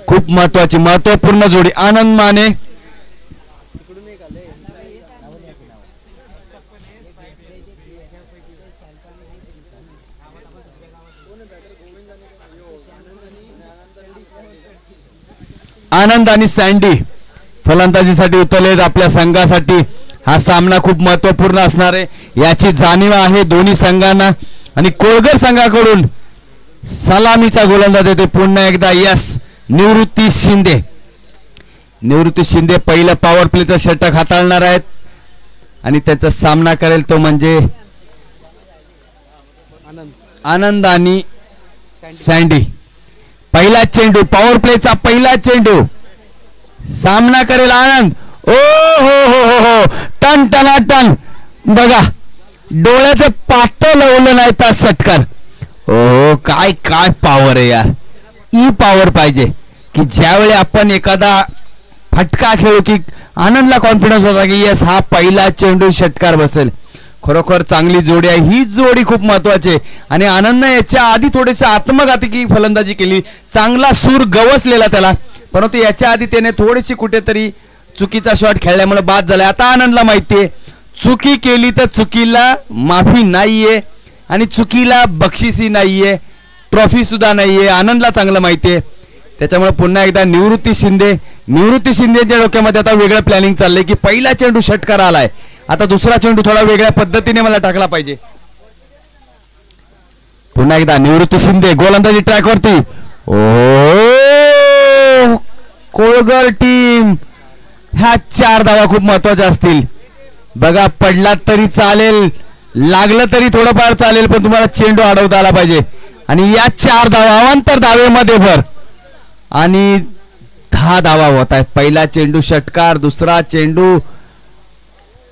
खूप महत्वपूर्ण जोडी आनंद माने आनंद आणि सँडी फलंदाजीसाठी उतरले आपल्या संघासाठी हा सामना खूप महत्वपूर्ण असणार आहे याची जाणीव आहे दोन्ही संघांना आणि कोळगर संघाकडून सलामीचा गोलंदाज येतो पुन्हा एकदा यस निवृत्ती शिंदे पहिलं पॉवर प्लेचं षटक हाताळणार आहेत आणि त्याचा सामना करेल तो म्हणजे आनंद आणि सँडी पहिला चेंडू पॉवर प्लेचा पहिला चेंडू सामना करेल आनंद ओ हो टन टना टन बघा डोळ्याचं पातळ लावलं नाही त्या षटकार ओ काय काय पॉवर आहे यार ई पॉवर पाहिजे की ज्यावेळी आपण एखादा फटका खेळू की आनंदला कॉन्फिडन्स होता की यस हा पहिला चेंडू षटकार बसेल खरोखर चांगली जोडी आहे ही जोडी खूप महत्वाची आहे आणि आनंदने याच्या आधी थोडेसे आत्मघातकी फलंदाजी केली चांगला सूर गवसलेला त्याला परंतु याच्या आधी त्याने थोडीशी कुठेतरी चुकीचा शॉट खेळल्यामुळे बाद झाला आता आनंदला माहितीये चुकी केली तर चुकीला माफी नाहीये आणि चुकीला बक्षिसी नाहीये ट्रॉफी सुद्धा नाहीये आनंदला चांगलं माहितीये त्याच्यामुळे पुन्हा एकदा निवृत्ती शिंदेच्या डोक्यामध्ये आता वेगळं प्लॅनिंग चाललंय की पहिला चेंडू षटकार आलाय आता दुसरा चेंडू थोडा वेगळ्या पद्धतीने मला टाकला पाहिजे पुन्हा एकदा निवृत्ती शिंदे गोलंदाजी ट्रॅक वरती ओ कोळगर टीम ह्या 4 धावा खूप महत्वाच्या असतील बघा पडला तरी चालेल लागलं तरी थोडंफार चालेल पण तुम्हाला चेंडू अडवता आला पाहिजे आणि या 4 धावा अवांतर धावेमध्ये भर आणि 10 धावा होत आहेत पहिला चेंडू षटकार दुसरा चेंडू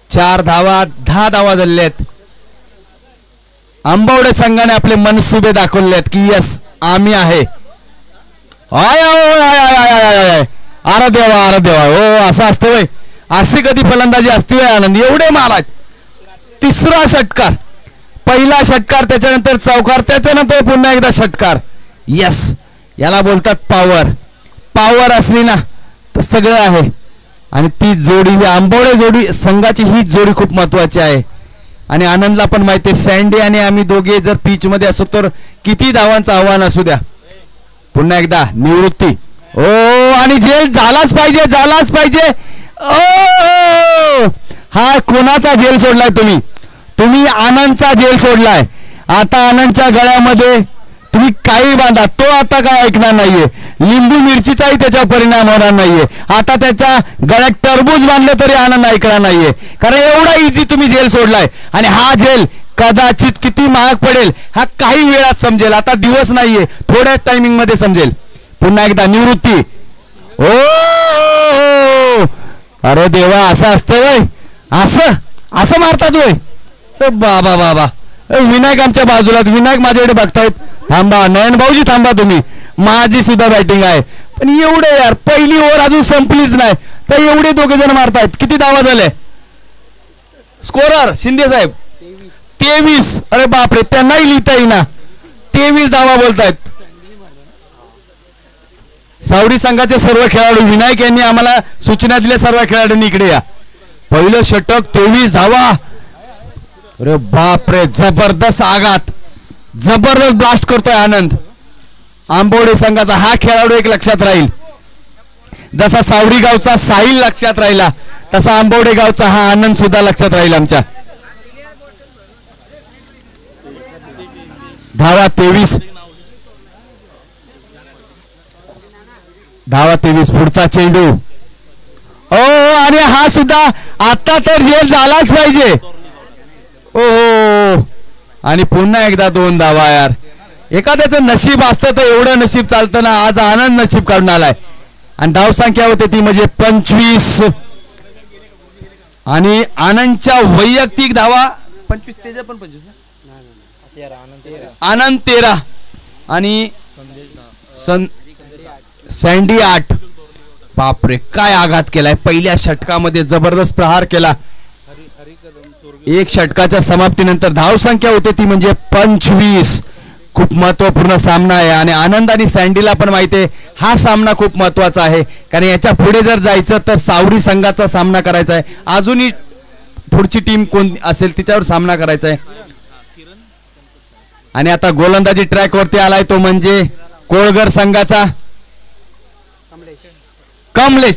4 धावा 10 धावा झालेल्या आहेत आंबवडे संघाने आपले मनसुबे दाखवले आहेत की यस आम्ही आहे अरे देवा हो असं असतं वय अशी कधी फलंदाजी असते वय आनंद एवढे मार आहेत तिसरा षटकार पहिला षटकार त्याच्यानंतर चौकार त्याच्यानंतर पुन्हा एकदा षटकार यस याला बोलतात पॉवर असली ना तर सगळं आहे आणि ती जोडी ही आंबवडे जोडी संघाची ही जोडी खूप महत्वाची आहे आणि आनंदला पण माहिती आहे सँडी आणि आम्ही दोघे जर पिच मध्ये असो तर किती धावांचं आव्हान असू द्या पुन्हा एकदा निवृत्ती ओ आणि जेल झालाच पाहिजे ओ हा कोणाचा जेल सोडलाय तुम्ही आनंदचा जेल सोडलाय आता आनंदच्या गळ्यामध्ये तुम्ही काही बांधा तो आता काय ऐकणार नाहीये लिंबू मिरचीचाही त्याचा परिणाम होणार नाहीये आता त्याच्या गळ्यात टरबूज बांधलं तरी आनंद ऐकणार नाहीये कारण एवढा इझी तुम्ही जेल सोडलाय आणि हा जेल कदाचित किती महाग पडेल हा काही वेळात समजेल आता दिवस नाहीये थोड्या टायमिंग मध्ये समजेल पुन्हा एकदा निवृत्ती ओ अरे देवा असं असतं वय असं मारतात वय बाबा विनायक आमच्या बाजूला विनायक माझ्याकडे बघतायत थांबा नयन भाऊजी थांबा तुम्ही माझी सुद्धा बॅटिंग आहे पण एवढे यार पहिली ओव्हर अजून संपलीच नाही तर एवढे दोघे जण मारतायत किती धावा झाले स्कोरर शिंदे साहेब 23 अरे बापरे त्यांनाही लिहिता येईना 23 धावा बोलतायत सावरी संघाचे सर्व खेळाडू विनायक यांनी आम्हाला सूचना दिल्या सर्व खेळाडूंनी इकडे या पहिलं षटक 23 धावा अरे बापरे जबरदस्त आघात जबरदस्त ब्लास्ट करतोय आनंद आंबवडे संघाचा हा खेळाडू एक लक्षात राहील जसा सावरी गावचा साहिल लक्षात राहिला तसा आंबवडे गावचा हा आनंद सुद्धा लक्षात राहील आमच्या धावा 23 पुढचा चेंडू ओ आणि हा सुद्धा आता तर जेल झालाच पाहिजे ओ आणि पुन्हा एकदा 2 धावा यार एखाद्याचं नशीब असतं तर एवढं नशीब चालतं ना आज आनंद नशीब काढून आलाय आणि धाव संख्या होते ती म्हणजे 25 आणि आनंदच्या वैयक्तिक धावा 25 तेजा पण 25 ना आनंद 13 आणि सँडी 8 बापरे काय आघात केलाय पहिल्या षटकामध्ये जबरदस्त प्रहार केला एक षटकाच्या समाप्तीनंतर धाव संख्या होते ती म्हणजे 25 खूप महत्वपूर्ण सामना आहे आणि आनंद आणि सँडीला पण माहिती आहे हा सामना खूप महत्वाचा आहे, कारण याच्या पुढे जर जायचं तर सावरी संघाचा सामना करायचा आहे. अजूनही पुढची टीम कोण असेल तिच्यावर सामना करायचा आहे. आणि आता गोलंदाजी ट्रॅक वरती आलाय तो म्हणजे कोळगर संघाचा कमलेश,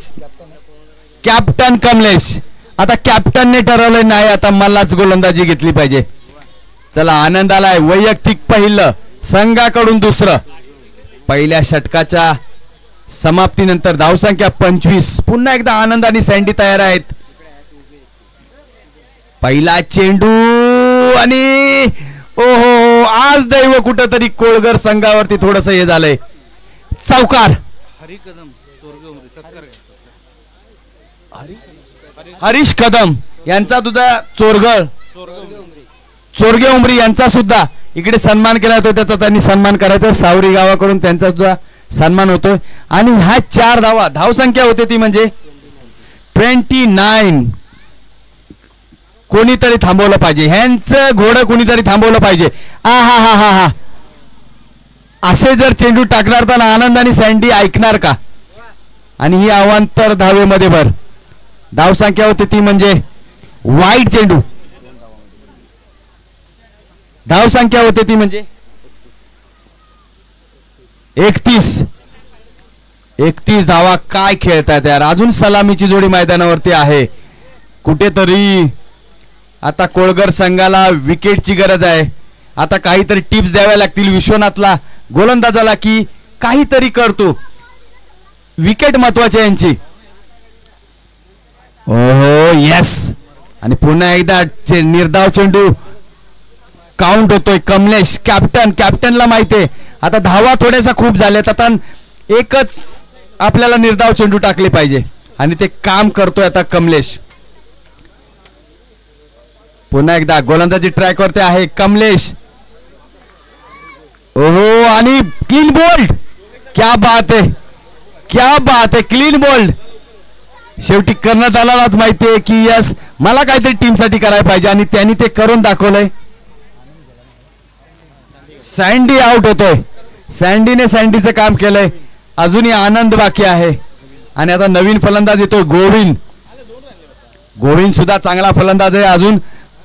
कॅप्टन कमलेश. आता कॅप्टनने ठरवलं नाही आता मलाच गोलंदाजी घेतली पाहिजे. चला आनंद आलाय, वैयक्तिक पहिलं, संघाकडून दुसरं. पहिल्या षटकाच्या समाप्तीनंतर धावसंख्या 25. पुन्हा एकदा आनंद आणि सँडी तयार आहेत. पहिला चेंडू आणि ओहो, आज दैव कुठंतरी कोळगर संघावरती थोडस हे झालंय. चौकार. हरीश कदम यांचा सुद्धा चोरगे उमरी यांचा सुद्धा इकडे सन्मान केला जातो. त्याचा त्यांनी सन्मान करायचा. सावरी गावाकडून त्यांचा सुद्धा सन्मान होतोय. आणि ह्या 4 धावा धावसंख्या होते ती म्हणजे 29. कोणीतरी थांबवलं पाहिजे, ह्यांचं घोडं कोणीतरी थांबवलं पाहिजे. हा हा हा हा हा असे जर चेंडू टाकणार तर आनंद आणि सँडी ऐकणार का? आणि ही अवांतर धावेमध्ये भर. धावसंख्या होती ती म्हणजे वाईट चेंडू. धावसंख्या होती ती म्हणजे 31 धावा. काय खेळतात यार. अजून सलामीची जोडी मैदानावरती आहे. कुठेतरी आता कोळगर संघाला विकेटची गरज आहे. आता काहीतरी टिप्स द्याव्या लागतील विश्वनाथला, गोलंदाजाला, की काहीतरी करतो. विकेट महत्वाची यांची. ओहो यस. आणि पुन्हा एकदा निर्धाव चेंडू काउंट होतोय. कमलेश कॅप्टनला माहितीये आता धावा थोड्याशा खूप झाल्यात, आता एकच आपल्याला निर्धाव चेंडू टाकले पाहिजे आणि ते काम करतोय आता कमलेश. पुन्हा एकदा गोलंदाजी ट्रॅक वरती आहे कमलेश. ओहो आणि क्लीन बोल्ड. क्या बात आहे, क्या बात आहे. Clean bowled. शेवटी कर्णधारालाच माहितीये की यस मला काहीतरी टीम साठी करायला पाहिजे आणि त्यांनी ते करून दाखवलंय. सँडी आउट होतोय. सँडीचं काम केलंय. अजूनही आनंद बाकी आहे. आणि आता नवीन फलंदाज येतोय गोविंद सुद्धा चांगला फलंदाज आहे. अजून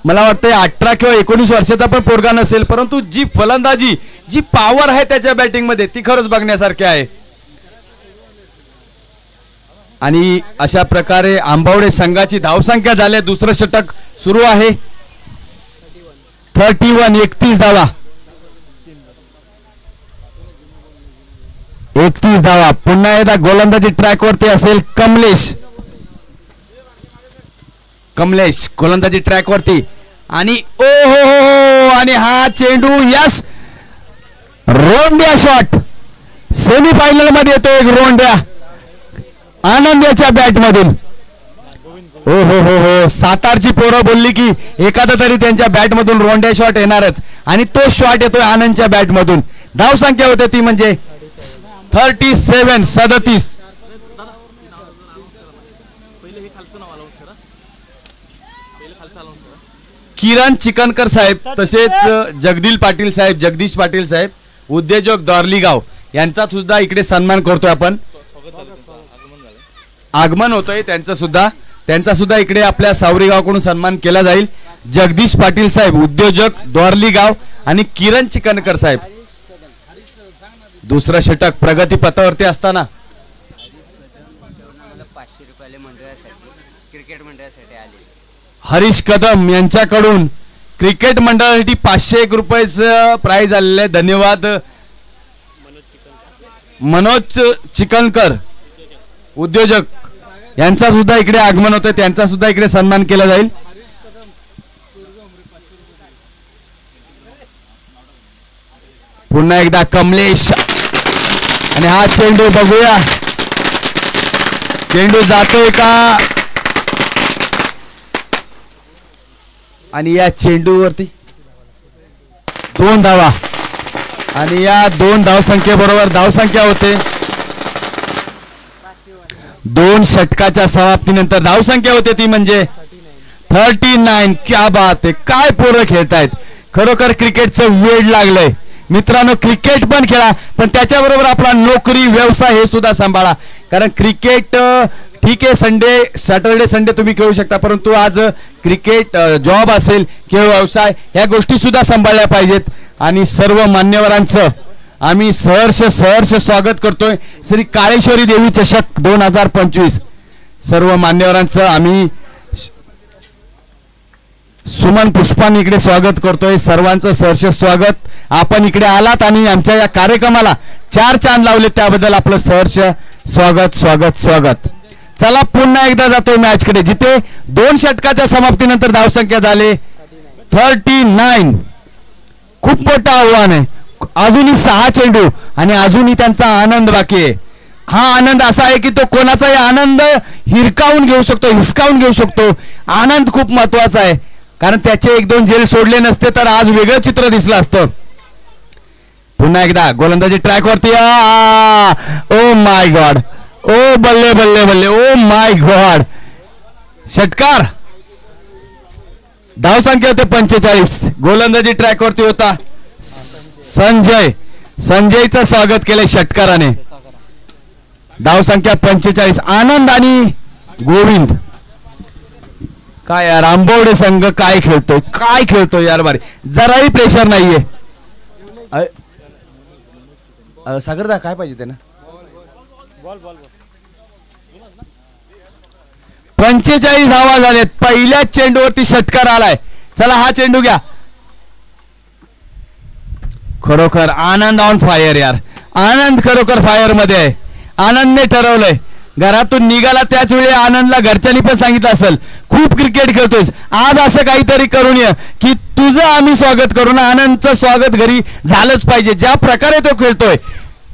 मला वाटतं 18 किंवा 19 वर्षाचा पण पोरगा नसेल, परंतु जी फलंदाजी, जी पॉवर आहे त्याच्या बॅटिंग मध्ये ती खरंच बघण्यासारखी आहे. आणि अशा प्रकारे आंबवडे संघाची धावसंख्या झाली. दुसरं षटक सुरू आहे. 31 धावा. 31 धावा. पुन्हा एकदा गोलंदाजी ट्रॅक वरती असेल कमलेश गोलंदाजी ट्रॅक वरती. आणि ओ हो आणि हा चेंडू यस रोंड्या शॉट. सेमीफायनल मध्ये येतो एक रोंड्या आनंदाच्या बॅट मधून. हो हो हो हो सातारची पोरं बोलली की एखादा तरी त्यांच्या बॅट मधून रोंड्या शॉट येणारच आणि तो शॉट येतोय आनंदच्या बॅट मधून. धावसंख्या होते ती म्हणजे 37. किरण चिकनकर साहेब, तसेच जगदीश पाटील साहेब उद्योजक दोरलीगाव यांचा सुद्धा इकडे सन्मान करतोय आपण. आगमन होतोय त्यांचा सुद्धा इकडे आपल्या सावरी गावाकडून सन्मान केला जाईल. जगदीश पाटील साहेब उद्योजक दोरलीगाव आणि किरण चिकनकर साहेब. दुसरं षटक प्रगती पथावरती असताना हरीश कदम यांच्याकडून क्रिकेट मंडळासाठी 501 रुपयाचं प्राइज आलेलं आहे. धन्यवाद. मनोज चिकनकर उद्योजक यांचा सुद्धा इकडे आगमन होतं, त्यांचा सुद्धा इकडे सन्मान केला जाईल. पुन्हा एकदा कमलेश आणि हा चेंडू बघूया चेंडू जातोय का. आणि या चेंडूवरती 2 धावा आणि या 2 धावसंख्येबरोबर धावसंख्या होते 2 षटकाच्या समाप्तीनंतर धावसंख्या होते ती म्हणजे 39. क्या बात आहे. काय पोरं खेळतायत. खरोखर क्रिकेटचं वेड लागलंय. मित्रांनो क्रिकेट पण खेळा, पण त्याच्याबरोबर आपला नोकरी व्यवसाय हे सुद्धा सांभाळा. कारण क्रिकेट ठीक आहे, संडे सॅटर्डे संडे तुम्ही खेळू शकता, परंतु आज क्रिकेट जॉब असेल किंवा व्यवसाय ह्या गोष्टी सुद्धा सांभाळल्या पाहिजेत. आणि सर्व मान्यवरांचं आम्ही सहर्ष स्वागत करतोय श्री काळेश्वरी देवी चषक 2025. सर्व मान्यवरांचं आम्ही सुमन पुष्पांनी इकडे स्वागत करतोय. सर्वांचं सहर्ष स्वागत. आपण इकडे आलात आणि आमच्या या कार्यक्रमाला 4 चांद लावले त्याबद्दल आपलं सहर्ष स्वागत. चला पुन्हा एकदा जातोय मॅच कडे, जिथे 2 षटकाच्या समाप्तीनंतर धावसंख्या झाले 39. खूप मोठं आव्हान आहे. अजूनही 6 चेंडू आणि अजूनही त्यांचा आनंद बाकी आहे. हा आनंद असा आहे की तो कोणाचाही आनंद हिरकावून घेऊ शकतो. आनंद खूप महत्वाचा आहे, कारण त्याचे 1-2 झेल सोडले नसते तर आज वेगळं चित्र दिसलं असतं. पुन्हा एकदा गोलंदाजी ट्रॅक वरती. ओ माय गॉड, ओ बल्ले, ओ माय गॉड. षटकार. धावसंख्या होते 45. गोलंदाजी ट्रॅक वरती होता संजयचं स्वागत केले षटकाराने. धावसंख्या 45. आनंद आणि गोविंद. काय यार, आंबवडे संघ काय खेळतोय यार. बारी जराही प्रेशर नाहीये. सागरदा काय पाहिजे त्यांना. 45 धावा झालेत. पहिल्याच चेंडूवरती षटकार आलाय. चला हा चेंडू घ्या. खरोखर आनंद ऑन फायर यार. आनंद खरोखर फायर मध्ये आहे. आनंदने ठरवलंय, घरातून निघाला त्याच वेळी आनंदला घरच्यांनी पण सांगितलं असेल खूप क्रिकेट खेळतोयस, आज असं काहीतरी करून ये की तुझं आम्ही स्वागत करून. आनंदचं स्वागत घरी झालंच पाहिजे ज्या प्रकारे तो खेळतोय.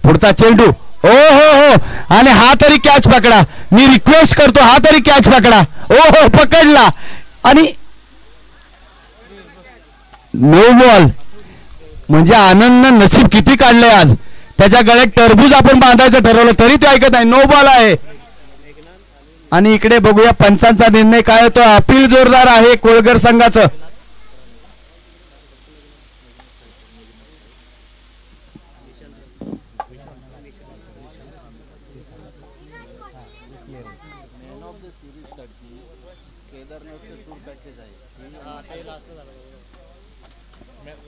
पुढचा चेंडू. हो आणि हा तरी कॅच पकडा. मी रिक्वेस्ट करतो, हा तरी कॅच पकडा. हो पकडला आणि नो बॉल. म्हणजे आनंदनं नशीब किती काढलंय आज. त्याच्या गळ्यात टरबूज आपण बांधायचं ठरवलं तरी तो ऐकत नाही. नो बॉल आहे. आणि इकडे बघूया पंचांचा निर्णय काय होतो. अपील जोरदार आहे कोळगर संघाचं.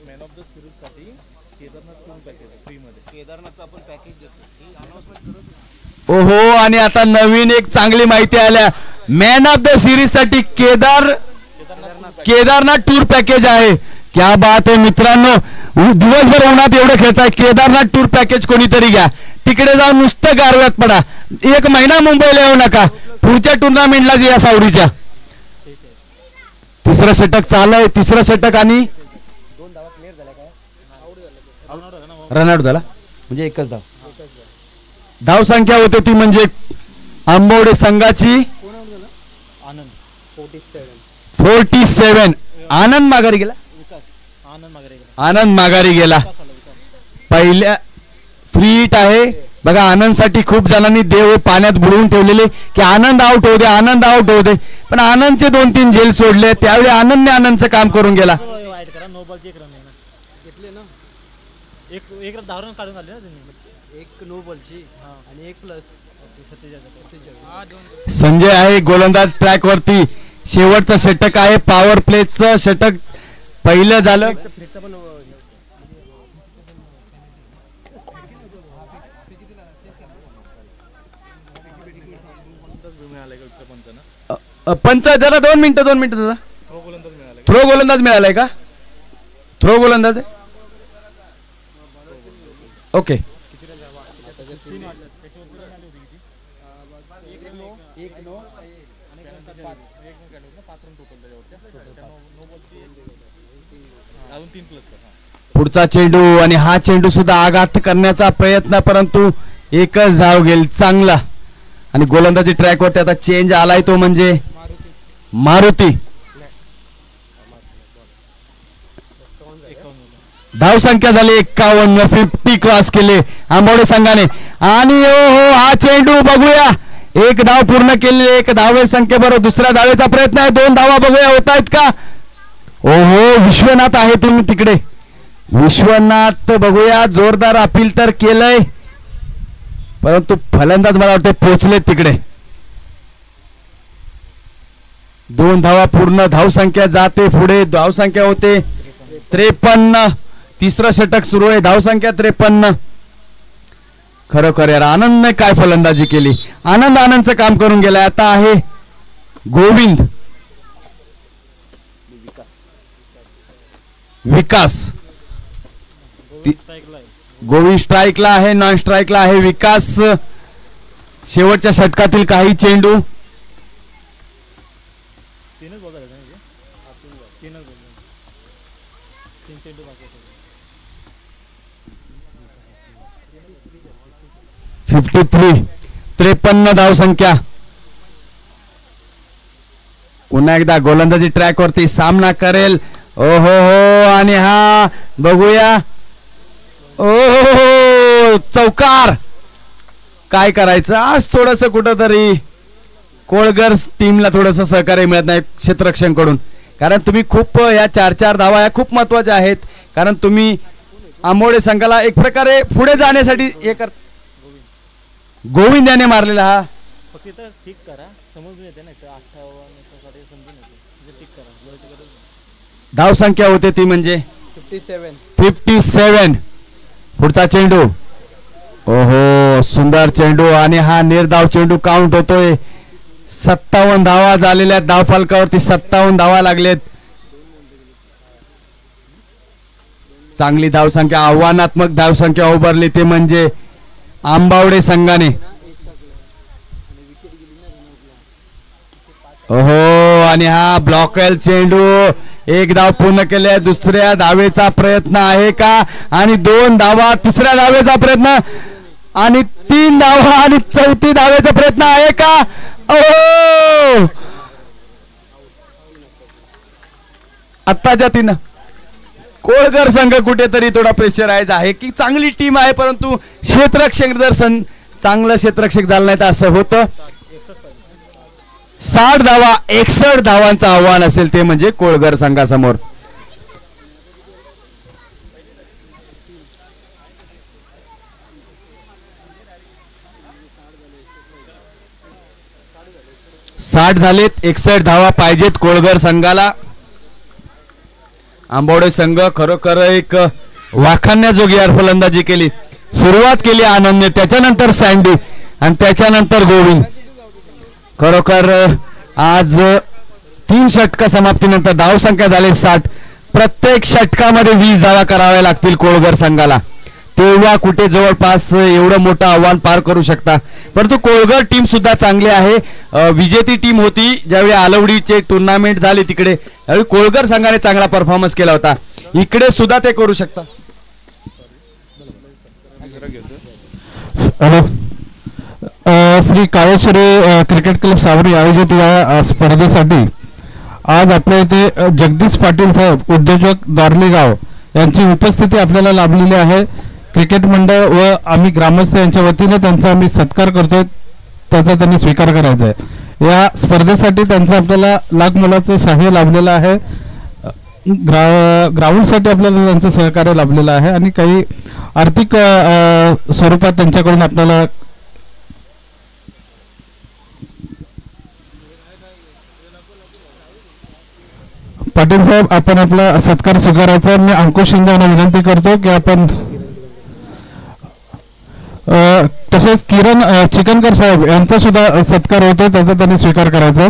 मॅन ऑफ द सिरीज साठी केदारनाथ टूर पॅकेज फ्री मध्ये केदारनाथचं आपण पॅकेज देतो ही अनाउन्समेंट करत. ओहो, आणि आता नवीन एक चांगली माहिती आल्या. मॅन ऑफ द सिरीज साठी केदारनाथ टूर पॅकेज आहे. क्या बात आहे मित्रांनो. दिवसभर उन्हात एवढं खेळताय, केदारनाथ टूर पॅकेज कोणीतरी घ्या. तिकडे जाऊन नुसतं गारव्यात पडा. 1 महिना मुंबईला येऊ नका. पुढच्या टुर्नामेंटला या सावडीच्या. तिसरं षटक चालू. तिसरं षटक आणि रनआउट झाला म्हणजे एकच धाव. धाव संख्या होते ती म्हणजे आंबवडे संघाची 47. आनंद माघारी गेला. पहिल्या फ्री हिट आहे बघा. आनंदसाठी खूप जणांनी देव पाण्यात बुडवून ठेवलेले की आनंद आउट होऊ दे, पण आनंदचे 2-3 झेल सोडले. त्यावेळी आनंदचं काम करून गेला. एक धावून काढून आले ना त्यांनी. एक नो बॉलची आणि 1 प्लस. संजय आहे गोलंदाज ट्रॅक वरती. शेवटचं षटक आहे. पॉवर प्लेचं षटक पहिलं झालं. पंच जरा 2 मिनिटं दादा. थ्रो गोलंदाज मिळालाय का. थ्रो गोलंदाज आहे. ओके. पुढचा चेंडू आणि हा चेंडू सुद्धा आघात करण्याचा प्रयत्न, परंतु एकच धाव गेल. चांगला. आणि गोलंदाजी ट्रॅक वरती आता चेंज आलाय तो म्हणजे मारुती. धाव संख्या झाली 51. 50 क्रॉस केले आंबवडे संघाने. आणि हो हा चेंडू बघूया. 1 धाव पूर्ण केली. 1 धावे संख्येबरोबर दुसऱ्या धावेचा प्रयत्न आहे. 2 धावा बघूया होत आहेत का. ओहो विश्वनाथ आहे तुम्ही तिकडे. विश्वनाथ बघूया, जोरदार अपील तर केलंय, परंतु फलंदाज मला वाटते पोचले तिकडे. 2 धावा पूर्ण, धावसंख्या जाते पुढे, धावसंख्या होते 53. तिसरं षटक सुरू आहे, धावसंख्या 53. खरोखर यार आनंदने काय फलंदाजी केली, आनंदचं काम करून गेलाय. आता आहे गोविंद, विकास. गोविंद स्ट्राईकला आहे, नॉन स्ट्राईकला आहे विकास. शेवटच्या षटकातील काही चेंडू. 53 धावसंख्या. पुन्हा एकदा गोलंदाजी ट्रॅक वरती सामना करेल. ओहो हो, आणि हा बघूया, ओहो चौकार. काय करायचं आज, थोडस कुठंतरी कोळगर टीमला थोडस सहकार्य मिळत नाही क्षेत्ररक्षण कडून, कारण तुम्ही खूप या 4-4 धावा या खूप महत्वाच्या आहेत, कारण तुम्ही आंबोडे संघाला एक प्रकारे पुढे जाण्यासाठी हे कर. गोविंद याने मारलेला हा फक्त ठीक करा, समजून येते ना 58 समजून येते, ठीक करा. धावसंख्या होते ती म्हणजे 57. पुढचा चेंडू, ओहो सुंदर चेंडू, आणि हा निर्धाव चेंडू काउंट होतोय. 57 धावा झालेल्या धावफलकावरती, 57 धावा लागलेत. चांगली धावसंख्या, आव्हानात्मक धावसंख्या उभारली ते म्हणजे आंबावडे संघाने. ओहो, आणि हा ब्लॉकेल चेंडू. एक धाव पूर्ण केले, दुसऱ्या धावेचा प्रयत्न आहे का, आणि 2 धावा, तिसऱ्या धावेचा प्रयत्न, आणि 3 धावा, आणि 4थी धावेचा प्रयत्न आहे का. ओ आत्ताच्या 3. कोळगर संघ कुठेतरी थोडा प्रेशराइज आहे की चांगली टीम आहे, परंतु क्षेत्ररक्षक जर चांगलं क्षेत्ररक्षक झालं नाही तर असं होतं. 60 धावा, 61 धावांचं आव्हान असेल ते म्हणजे कोळगर संघासमोर. झालेत, 61 धावा पाहिजेत कोळगर संघाला. आंबवडे संघ खरोखर एक वाखाणण्याजोगी फलंदाजी केली. सुरुवात केली आनंदने, त्याच्यानंतर सँडी, आणि त्याच्यानंतर गोविंद. खरोखर आज 3 षटका समाप्तीनंतर धावसंख्या झाली 60. प्रत्येक षटकामध्ये 20 धावा कराव्या लागतील कोळगर संघाला, तेव्हा कुठे जवळपास एवढं मोठं आव्हान पार करू शकता. परंतु कोळगर टीम सुद्धा चांगली आहे. विजेती टीम होती ज्यावेळी आलवडीचे टुर्नामेंट झाले तिकडे, त्यावेळी कोळगर संघाने चांगला परफॉर्मन्स केला होता. इकडे सुद्धा ते करू शकतात. Hello, Shri Kaleshwari cricket club सावरी आयोजित या स्पर्धेसाठी आज आपल्या इथे जगदीश पाटील साहेब, उद्योजक दार्लीगाव, यांची उपस्थिती आपल्याला लाभलेली आहे. क्रिकेट मंडळ व आम्ही ग्रामस्थ यांच्या वतीने त्यांचा आम्ही सत्कार करतोय, त्याचा त्यांनी स्वीकार करायचा आहे. या स्पर्धेसाठी त्यांचं आपल्याला लाख मोलाचं सहाय्य लाभलेलं आहे. ग्राउंडसाठी आपल्याला त्यांचं सहकार्य लाभलेलं आहे, आणि काही आर्थिक स्वरूपात त्यांच्याकडून आपल्याला पाटील साहेब आपण आपला सत्कार स्वीकारायचा. मी अंकुश शिंदे यांना विनंती करतो की आपण, तसेच किरण चिकनकर साहेब यांचा सुद्धा सत्कार होतो, त्याचा त्यांनी स्वीकार करायचा.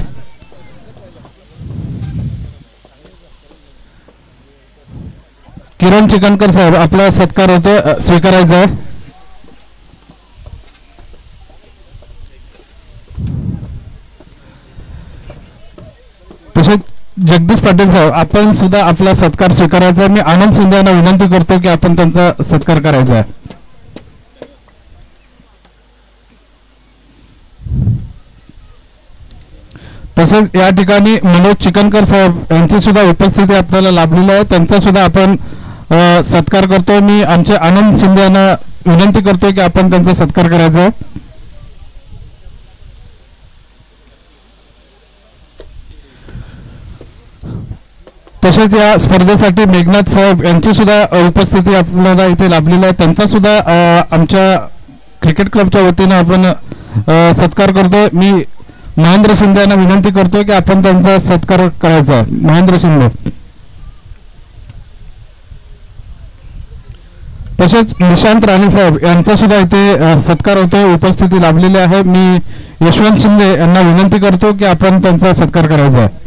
किरण चिकनकर साहेब आपला सत्कार होतो, स्वीकारायचा आहे. तसेच जगदीश पाटील साहेब आपण सुद्धा आपला सत्कार स्वीकारायचा आहे. मी आनंद शिंदे यांना विनंती करतो की आपण त्यांचा सत्कार करायचा आहे. तसेच या ठिकाणी मनोज चिकनकर साहेब यांची सुद्धा उपस्थिती आपल्याला लाभलेली आहे, त्यांचा सुद्धा आपण सत्कार करतो. मी आमचे आनंद शिंदे यांना विनंती करतोय की आपण त्यांचा सत्कार करायचा आहे. तसेच या स्पर्धेसाठी मेघनाथ साहेब यांची सुद्धा उपस्थिती आपल्याला इथे लाभलेली आहे. त्यांचा सुद्धा आमच्या क्रिकेट क्लबच्या वतीनं आपण सत्कार करतो. मी महेंद्र शिंदे यांना विनंती करतो की आपण त्यांचा सत्कार करायचा. महेंद्र शिंदे. तसेच निशांत राणे साहेब यांचा सुद्धा इथे सत्कार होतो, उपस्थिती लाभलेली आहे. मी यशवंत शिंदे यांना विनंती करतो की आपण त्यांचा सत्कार करायचा आहे.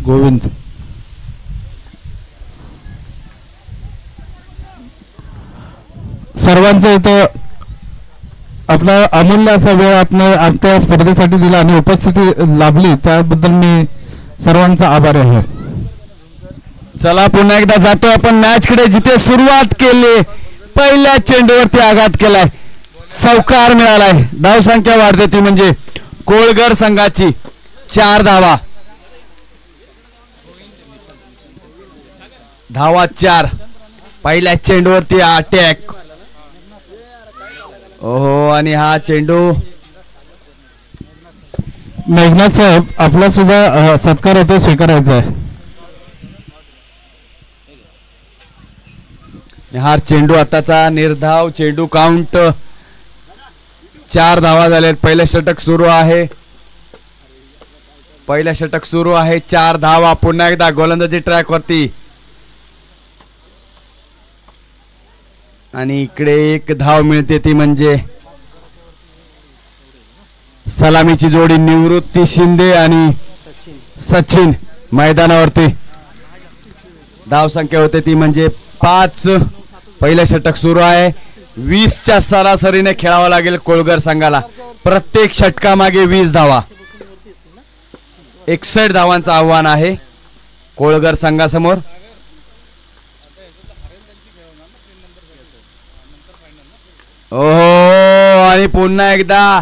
गोविंद. सर्वांचं इथं आपला अमूल्य असा वेळ आपण आजच्या स्पर्धेसाठी दिला आणि उपस्थिती लाभली त्याबद्दल मी सर्वांचा आभारी आहे. चला पुन्हा एकदा जातो आपण मॅच कडे, जिथे सुरुवात केली पहिल्या चेंडूवरती आघात केलाय, चौकार मिळालाय. धावसंख्या वाढते ती म्हणजे कोळगर संघाची 4 धावा. धावा 4. पहिल्या चेंडूवरती अटॅक. ओहो, आणि हा चेंडू मेघनाथ साहेब आपला सुद्धा सत्कार होतो, स्वीकारायचा आहे. हा चेंडू आताचा निर्धाव चेंडू. काउंट 4 धावा झालेत. पहिलं षटक सुरू आहे. पहिलं षटक सुरू आहे. 4 धावा. पुन्हा एकदा गोलंदाजी ट्रॅक वरती आणि इकडे 1 धाव मिळते ती म्हणजे सलामीची जोडी निवृत्ती शिंदे आणि सचिन मैदानावरती. धाव संख्या होते ती म्हणजे 5. पहिलं षटक सुरू आहे. 20च्या सरासरीने खेळावं लागेल कोळगर संघाला. प्रत्येक षटकामागे 20 धावा. 61 धावांचं आव्हान आहे कोळगर संघासमोर. ओहो, आणि पुन्हा एकदा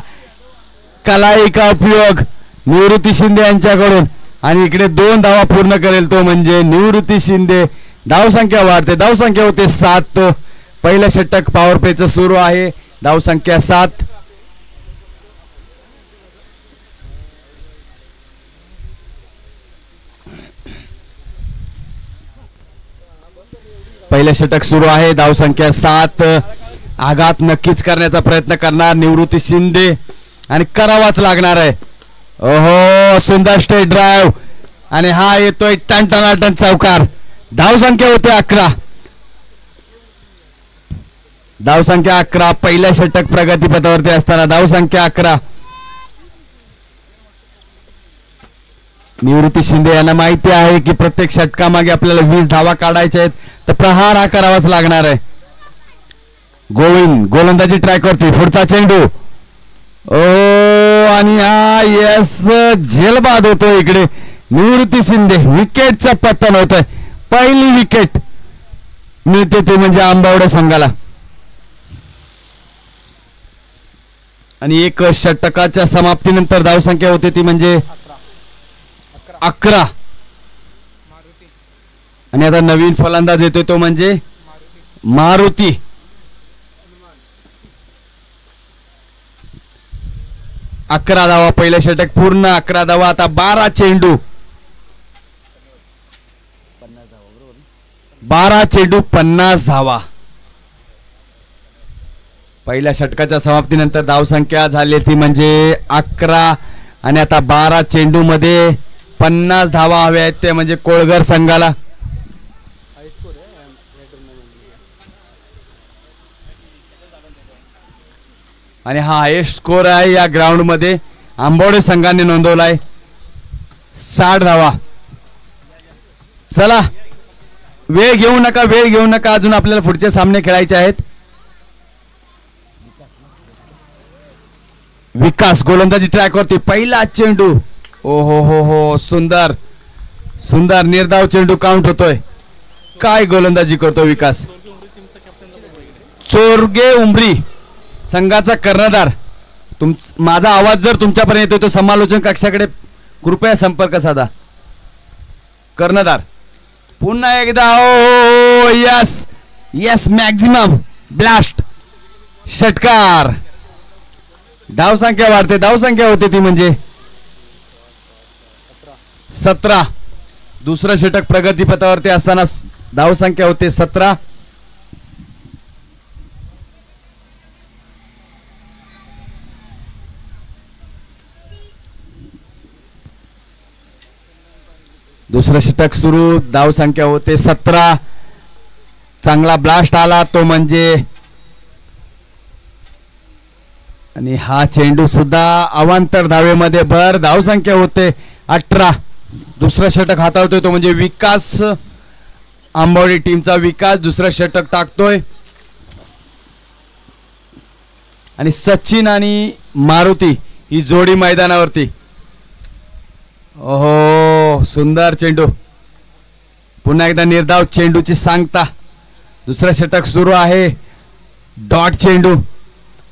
कलाई का उपयोग निवृत्ती शिंदे यांच्याकडून आणि इकडे 2 धावा पूर्ण करेल तो म्हणजे निवृत्ती शिंदे. धावसंख्या वाढते. धावसंख्या होते 7. पहिलं षटक पॉवर प्लेचं सुरू आहे. धावसंख्या 7. पहिलं षटक सुरू आहे. धावसंख्या 7. आघात नक्कीच करण्याचा प्रयत्न करणार निवृत्ती शिंदे आणि करावाच लागणार आहे. ओहो, सुंदर स्ट्रेट ड्राइव्ह आणि हा येतोय टनटनाटन चौकार. धावसंख्या होते 11. धावसंख्या 11. पहिल्या षटक प्रगतीपथावरती असताना धावसंख्या 11. निवृत्ती शिंदे यांना माहिती आहे की प्रत्येक षटकामागे आपल्याला 20 धावा काढायच्या आहेत, तर प्रहार हा करावाच लागणार आहे. गोविंद गोलंदाजी ट्रॅकवरती. पुढचा चेंडू. ओ, आणि हा यस झेलबाद होतो इकडे निवृत्ती शिंदे. विकेटचं पतन होतंय. पहिली विकेट मिळते ती म्हणजे आंबावडे संघाला. आणि 1 षटकाच्या समाप्तीनंतर धावसंख्या होते ती म्हणजे 11. आणि आता नवीन फलंदाज येतोय तो म्हणजे मारुती. अकरा धावा. पहिलं षटक पूर्ण 11 धावा. आता 12 चेंडू. 12 चेंडू 50 धावा. पहिल्या षटकाच्या समाप्तीनंतर धावसंख्या झाली ती म्हणजे 11 आणि आता 12 चेंडू मध्ये 50 धावा हव्या आहेत ते म्हणजे कोळगर संघाला. आणि हा हायेस्ट स्कोर आहे या ग्राउंड मध्ये आंबवडे संघाने नोंदवलाय 60 धावा. चला वेळ घेऊ नका, वेळ घेऊ नका. अजून आपल्याला पुढचे सामने खेळायचे आहेत. विकास गोलंदाजी ट्रॅक वरती. पहिला चेंडू. ओ हो हो हो, सुंदर सुंदर निर्धाव चेंडू काउंट होतोय. काय गोलंदाजी करतो विकास. चोरगे उमरी संघाचा कर्णधार. माझा आवाज जर तुमच्यापर्यंत येतो तर समालोचन कक्षाकडे कृपया संपर्क साधा. कर्णधार पुन्हा एकदा. ओ यस यस, मॅक्झिमम ब्लास्ट षटकार. धावसंख्या वाढते. धावसंख्या होते ती म्हणजे 17. दुसरं षटक प्रगतीपथावरती असताना धावसंख्या होते 17. दुसरं षटक सुरू, धावसंख्या होते 17. चांगला ब्लास्ट आला तो म्हणजे, आणि हा चेंडू सुद्धा अवांतर धावेमध्ये भर, धावसंख्या होते 18. दुसरं षटक हाताळतोय तो म्हणजे विकास, आंबवडी टीमचा विकास दुसरं षटक टाकतोय. आणि सचिन आणि मारुती ही जोडी मैदानावरती. ओहो, सुंदर चेंडू, पुन्हा एकदा निर्धाव चेंडूची सांगता. दुसरं षटक सुरू आहे, डॉट चेंडू.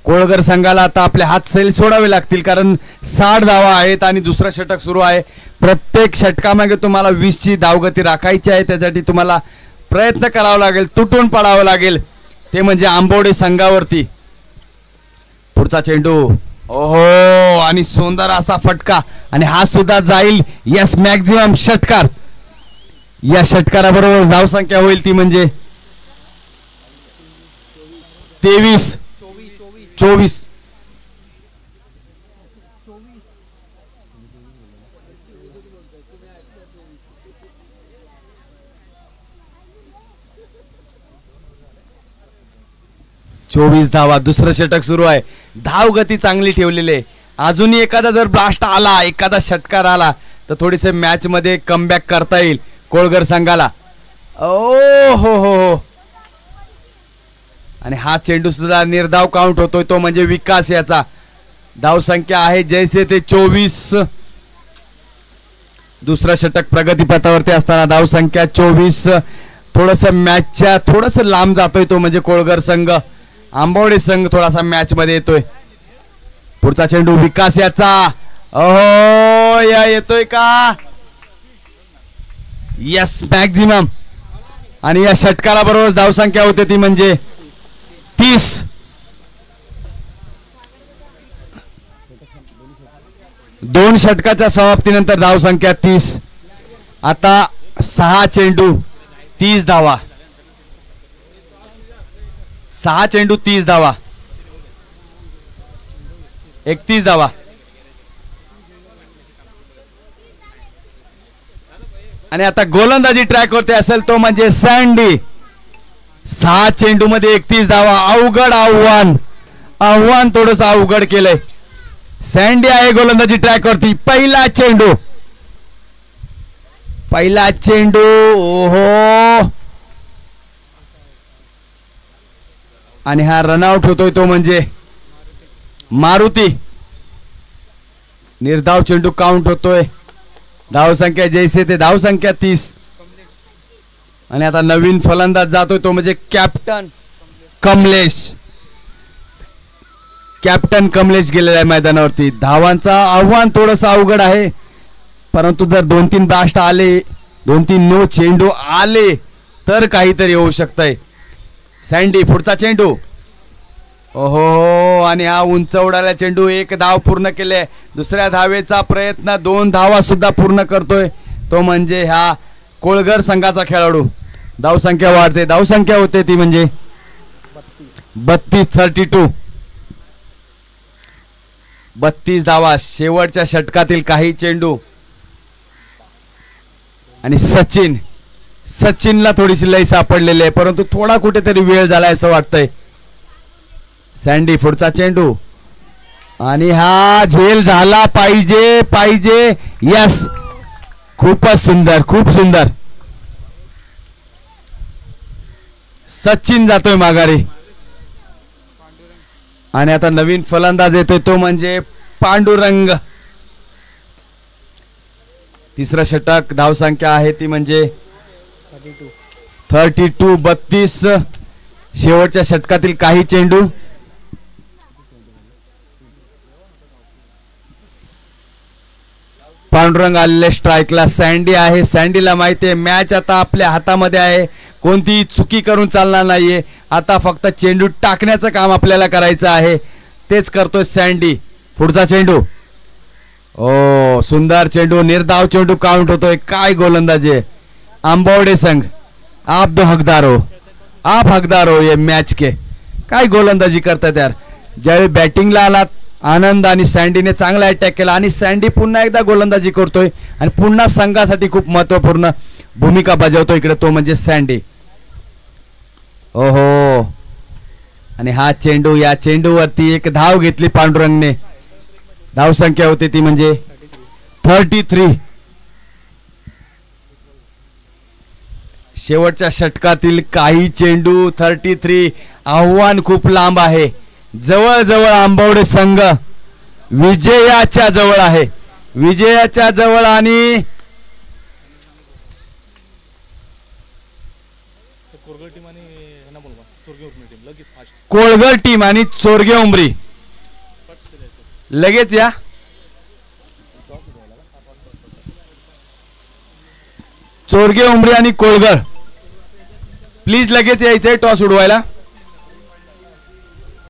कोळगर संघाला आता आपले हात सैल सोडावे लागतील, कारण 60 धावा आहेत आणि दुसरं षटक सुरू आहे. प्रत्येक षटकामागे तुम्हाला 20 ची धावगती राखायची आहे. त्यासाठी तुम्हाला प्रयत्न करावा लागेल, तुटून पडावं लागेल, ते म्हणजे आंबवडे संघावरती. पुढचा चेंडू, ओहो, आणि सुंदर असा फटका, आणि हा सुद्धा जाईल. यस, मॅक्झिमम षटकार. या षटकाराबरोबर धावसंख्या होईल ती म्हणजे 23. 24. धावा. दुसरं षटक सुरू आहे. धाव गती चांगली ठेवलेली आहे. अजूनही एखादा जर ब्लास्ट आला, एखादा षटकार आला तर थोडीसे मॅच मध्ये कमबॅक करता येईल कोळगर संघाला. ओ हो हो, आणि हा चेंडू सुद्धा निर्धाव काउंट होतोय तो म्हणजे विकास. याचा धाव संख्या आहे जैसे ते 24. दुसरा षटक प्रगतीपथावरती असताना धाव संख्या 24. थोडस मॅचच्या थोडस लांब जातोय तो म्हणजे कोळगर संघ. आंबवडे संघ थोडासा मॅच मध्ये येतोय. पुढचा चेंडू विकास याचा, ओहो, या येतोय का? Yes, maximum. आणि या षटकाराबरोबर धाव संख्या होते ती म्हणजे 30. दोन षटकाच्या समाप्तीनंतर धाव संख्या 30. आता 6 चेंडू 30 धावा. 6 चेंडू 30 धावा, 31 धावा. आणि आता गोलंदाजी ट्रॅक वरती असेल तो म्हणजे सँडी. 6 चेंडू मध्ये 31 धावा. अवघड आव्हान, आव्हान थोडस अवघड केलंय. सँडी आहे गोलंदाजी ट्रॅक वरती. पहिला चेंडू, पहिला चेंडू, ओहो, आणि हा रनआउट होतोय तो म्हणजे मारुती. निर्धाव चेंडू काउंट होतोय. धाव संख्या जैसे ते धाव संख्या 30. आणि आता नवीन फलंदाज जातोय तो म्हणजे कॅप्टन कमलेश. कॅप्टन कमलेश गेलेला आहे मैदानावरती. धावांचा आव्हान थोडस अवघड आहे, परंतु जर 2-3 ब्लास्ट आले, 2-3 नो चेंडू आले तर काहीतरी होऊ शकतंय. सँडी, पुढचा चेंडू, ओहो, आणि हा उंच उडाला चेंडू. 1 धाव पूर्ण केले. दुसऱ्या धावेचा प्रयत्न, 2 धावा सुद्धा पूर्ण करतोय तो म्हणजे ह्या कोळगर संघाचा खेळाडू. धाव संख्या वाढते. धाव संख्या होते ती म्हणजे 32. 32. 32 धावा. शेवटच्या षटकातील काही चेंडू. आणि सचिन, सचिनला थोडीशी लय सापडलेली आहे, परंतु थोडा कुठेतरी वेळ झालाय असं वाटतंय. सँडी, पुढचा चेंडू, आणि हा झेल झाला पाहिजे, पाहिजे. यस, खूपच सुंदर, खूप सुंदर. सचिन जातोय माघारी. आणि आता नवीन फलंदाज येतोय तो म्हणजे पांडुरंग. तिसरं षटक. धाव संख्या आहे ती म्हणजे 32. 32. शेवटच्या षटकातील काही चेंडू. पांडुरंग आलेले स्ट्राईकला. सँडी आहे. सँडीला माहिती आहे मॅच आता आपल्या हातामध्ये आहे, कोणतीही चुकी करून चालणार नाहीये. आता फक्त चेंडू टाकण्याचं काम आपल्याला करायचं आहे, तेच करतोय सँडी. पुढचा चेंडू, ओ सुंदर चेंडू, निर्धाव चेंडू काउंट होतोय. काय गोलंदाजी आहे. आंबवडे संघ आप दो हकदार हो, आप हकदार हो ये मॅच के. काय गोलंदाजी करतात यार. ज्यावेळी बॅटिंगला आलात आनंद आणि सँडीने चांगला अटॅक केला आणि सँडी पुन्हा एकदा गोलंदाजी करतोय आणि पुन्हा संघासाठी खूप महत्वपूर्ण भूमिका बजावतो इकडे, तो म्हणजे सँडी. ओहो, आणि हा चेंडू, या चेंडूवरती एक धाव घेतली पांडुरंगने. धाव संख्या होती ती म्हणजे 33. शेवटच्या षटकातील काही चेंडू 33. आव्हान खूप लांब आहे. जवळजवळ आंबवडे संघ विजयाच्या जवळ आहे, विजयाच्या जवळ. आणि कोरगड टीम आणि ह्यांना बोलवा चोरगे उठणे टीम लगेच फास्ट कोळगर टीम आणि चोरगे उमरी लगेच या. चोरगे उमरी आणि कोळगर प्लीज लगेच यायचंय टॉस उडवायला.